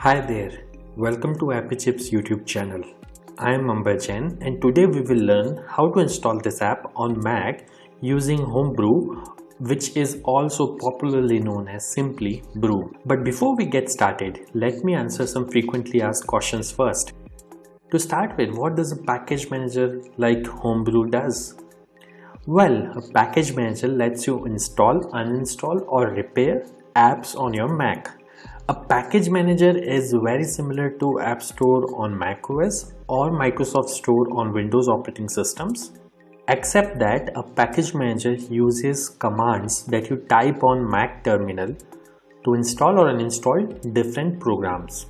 Hi there, welcome to Appy Chips YouTube channel. I am Amberjan and today we will learn how to install this app on Mac using Homebrew, which is also popularly known as simply Brew. But before we get started, let me answer some frequently asked questions first. To start with, what does a package manager like Homebrew does? Well, a package manager lets you install, uninstall or repair apps on your Mac. A package manager is very similar to App Store on macOS or Microsoft Store on Windows operating systems, except that a package manager uses commands that you type on Mac terminal to install or uninstall different programs.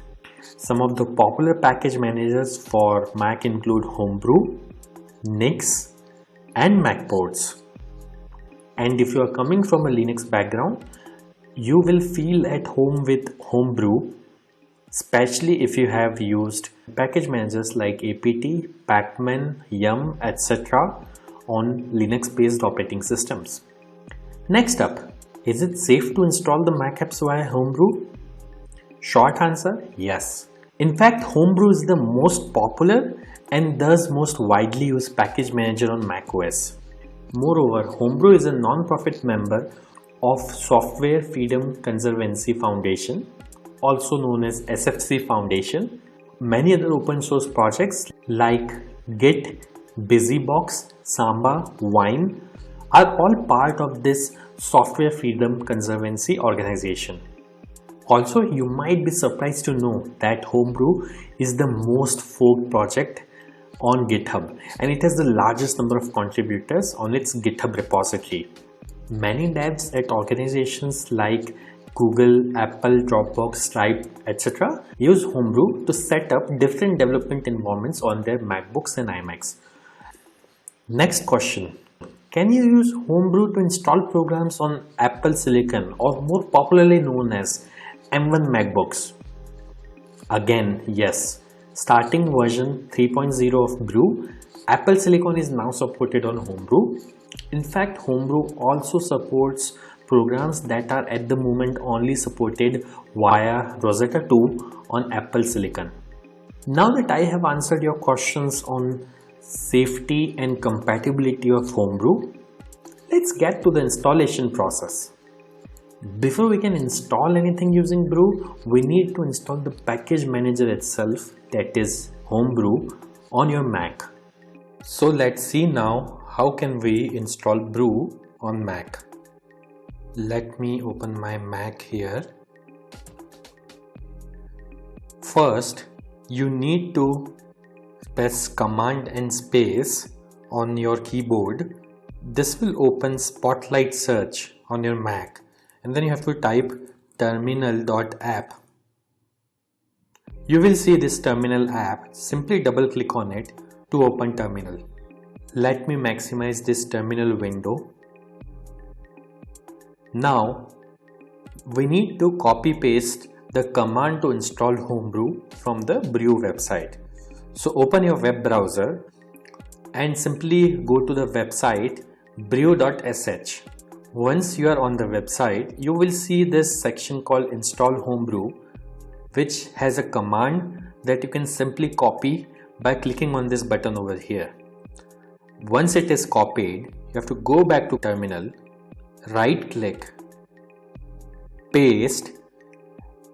Some of the popular package managers for Mac include Homebrew, Nix, and Macports. And if you are coming from a Linux background, you will feel at home with Homebrew, especially if you have used package managers like apt, pacman, yum, etc. on Linux based operating systems. Next up, is it safe to install the Mac apps via Homebrew? Short answer, yes. In fact, Homebrew is the most popular and thus most widely used package manager on macOS. Moreover, Homebrew is a non-profit member of Software Freedom Conservancy Foundation, also known as SFC Foundation. Many other open source projects like Git, BusyBox, Samba, Wine are all part of this Software Freedom Conservancy organization. Also, you might be surprised to know that Homebrew is the most forked project on GitHub and it has the largest number of contributors on its GitHub repository. Many devs at organizations like Google, Apple, Dropbox, Stripe, etc. use Homebrew to set up different development environments on their MacBooks and iMacs. Next question. Can you use Homebrew to install programs on Apple Silicon or more popularly known as M1 MacBooks? Again, yes. Starting version 3.0 of Brew, Apple Silicon is now supported on Homebrew. In fact, Homebrew also supports programs that are at the moment only supported via Rosetta 2 on Apple Silicon. Now that I have answered your questions on safety and compatibility of Homebrew, let's get to the installation process. Before we can install anything using Brew, we need to install the package manager itself, that is Homebrew, on your Mac. So let's see now how can we install Brew on Mac. Let me open my Mac here. First, you need to press Command and space on your keyboard. This will open Spotlight Search on your Mac, and then you have to type terminal.app. You will see this terminal app. Simply double click on it to open terminal. Let me maximize this terminal window. Now we need to copy paste the command to install Homebrew from the Brew website. So open your web browser and simply go to the website brew.sh. Once you are on the website, you will see this section called Install Homebrew, which has a command that you can simply copy by clicking on this button over here. Once it is copied, you have to go back to terminal, right click, paste.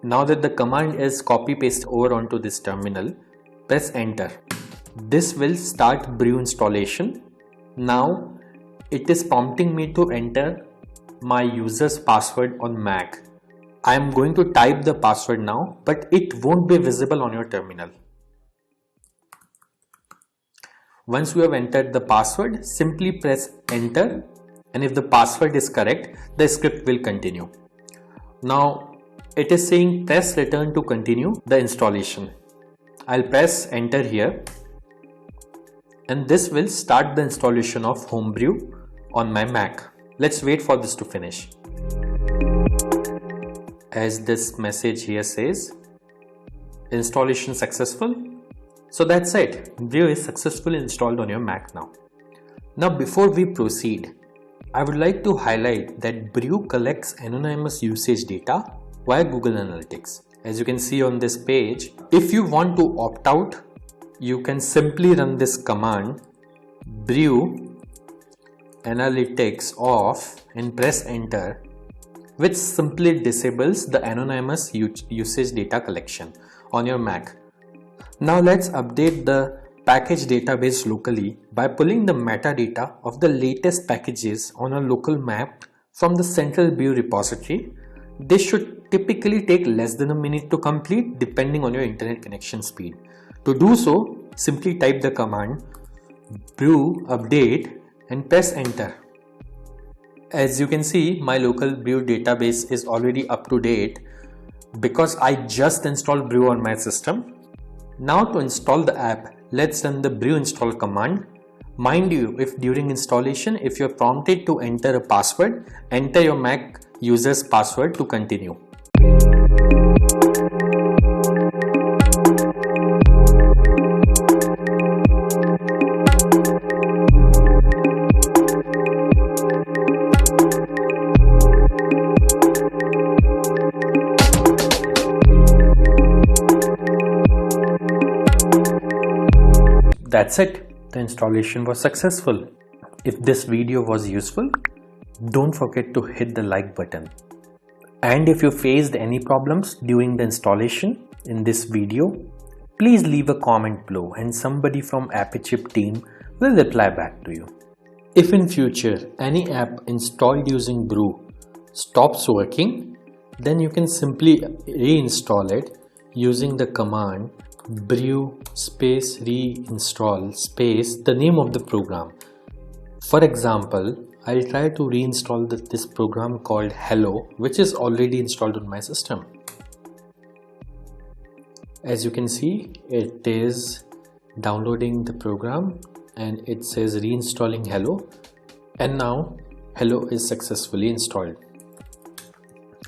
Now that the command is copy paste over onto this terminal, press enter. This will start Brew installation. Now it is prompting me to enter my user's password on Mac. I am going to type the password now, but it won't be visible on your terminal. Once you have entered the password, simply press enter, and if the password is correct, the script will continue. Now it is saying press return to continue the installation. I'll press enter here, and this will start the installation of Homebrew on my Mac. Let's wait for this to finish. As this message here says, installation successful. So that's it. Brew is successfully installed on your Mac now. Now before we proceed, I would like to highlight that Brew collects anonymous usage data via Google Analytics. As you can see on this page, if you want to opt out, you can simply run this command brew analytics off and press enter, which simply disables the anonymous usage data collection on your Mac. Now let's update the package database locally by pulling the metadata of the latest packages on a local map from the central brew repository. This should typically take less than a minute to complete depending on your internet connection speed. To do so, simply type the command brew update and press enter. As you can see, my local brew database is already up to date because I just installed brew on my system. Now to install the app, let's run the brew install command. Mind you, if during installation, if you're prompted to enter a password, enter your Mac user's password to continue. That's it. The installation was successful. If this video was useful, don't forget to hit the like button. And if you faced any problems during the installation in this video, please leave a comment below and somebody from AppyChip team will reply back to you. If in future any app installed using brew stops working, then you can simply reinstall it using the command brew space reinstall space the name of the program. For example, I'll try to reinstall this program called Hello, which is already installed on my system. As you can see, it is downloading the program and it says reinstalling Hello, and now Hello is successfully installed.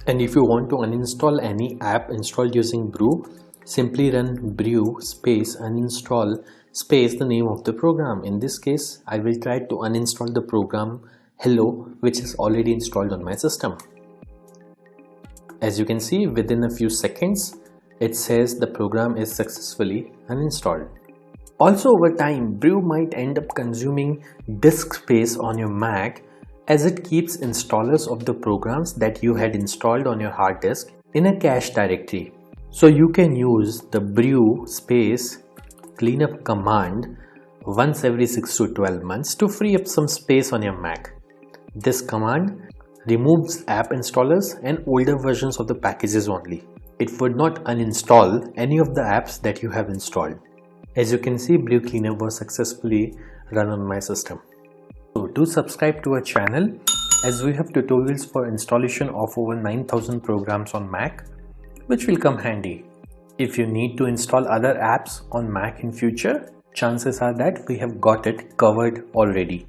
And if you want to uninstall any app installed using brew, simply run brew space uninstall space the name of the program. In this case, I will try to uninstall the program Hello, which is already installed on my system. As you can see, within a few seconds, it says the program is successfully uninstalled. Also, over time, brew might end up consuming disk space on your Mac as it keeps installers of the programs that you had installed on your hard disk in a cache directory. So you can use the brew space cleanup command once every 6 to 12 months to free up some space on your Mac. This command removes app installers and older versions of the packages only. It would not uninstall any of the apps that you have installed. As you can see, brew cleanup was successfully run on my system. So do subscribe to our channel as we have tutorials for installation of over 9,000 programs on Mac, which will come handy. If you need to install other apps on Mac in future, chances are that we have got it covered already.